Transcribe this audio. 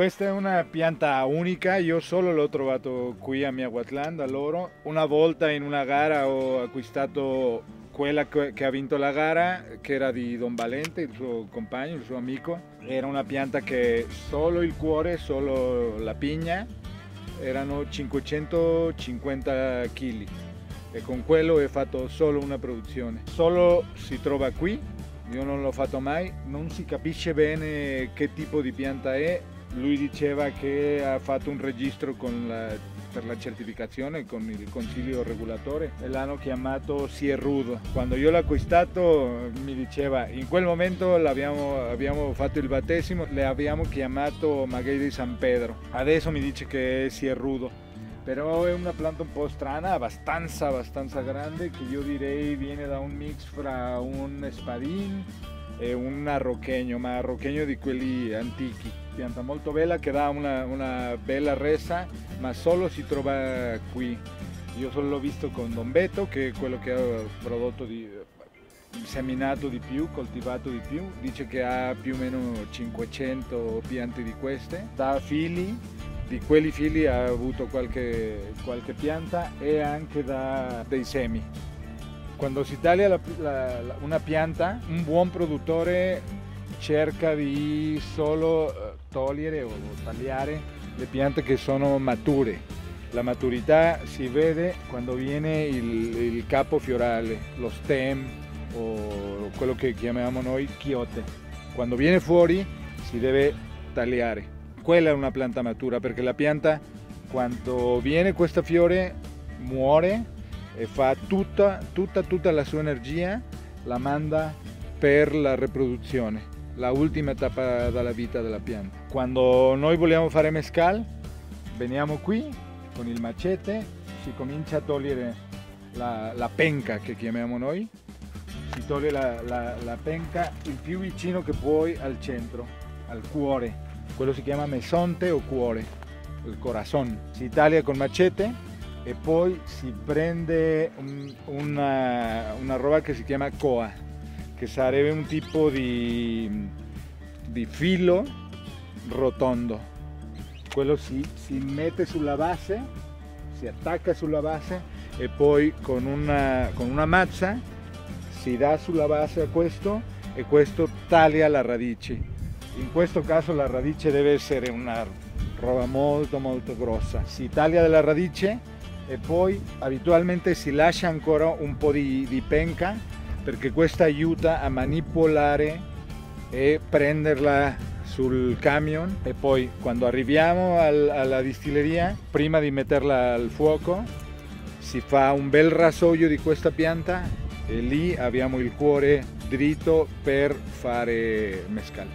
Questa è una pianta unica, io solo l'ho trovato qui a Miahuatlán da loro. Una volta in una gara ho acquistato quella che ha vinto la gara, che era di Don Valente, il suo compagno, il suo amico. Era una pianta che solo il cuore, solo la pigna, erano 550 kg e con quello ho fatto solo una produzione. Solo si trova qui, io non l'ho fatto mai, non si capisce bene che tipo di pianta è. Lui diceva che ha fatto un registro per la certificazione con il consiglio regolatore e l'hanno chiamato Sierrudo. Quando io l'ho acquistato mi diceva, in quel momento abbiamo fatto il battesimo, le abbiamo chiamato Maguey di San Pedro. Adesso mi dice che è Sierrudo, però è una pianta un po' strana, abbastanza grande, che io direi viene da un mix fra un spadin e un arrochegno, ma arrochegno di quelli antichi. Pianta molto bella che dà una bella resa, ma solo si trova qui. Io solo l'ho visto con Don Beto, che è quello che ha prodotto seminato di più, coltivato di più. Dice che ha più o meno 500 piante di queste. Da fili, di quelli fili ha avuto qualche pianta e anche dei semi. Quando si taglia una pianta, un buon produttore cerca di solo togliere o tagliare le piante che sono mature. La maturità si vede quando viene il capo fiorale, lo stem o quello che chiamiamo noi chiote. Quando viene fuori si deve tagliare. Quella è una pianta matura, perché la pianta, quando viene questo fiore, muore e fa tutta la sua energia, la manda per la riproduzione, la ultima tappa della vita della pianta. Quando noi vogliamo fare mezcal, veniamo qui con il macete, si comincia a togliere la penca che chiamiamo noi, si toglie la penca il più vicino che puoi al centro, al cuore, quello si chiama mesonte o cuore, il corazon. Si taglia con macete e poi si prende una roba che si chiama coa, che sarebbe un tipo di filo rotondo. Quello si mette sulla base, si attacca sulla base e poi con una mazza si dà sulla base a questo e questo taglia la radice. In questo caso la radice deve essere una roba molto grossa. Si taglia dalla radice e poi abitualmente si lascia ancora un po' di penca, perché questa aiuta a manipolare e prenderla sul camion, e poi quando arriviamo alla distilleria, prima di metterla al fuoco, si fa un bel rasoio di questa pianta e lì abbiamo il cuore dritto per fare mezcal.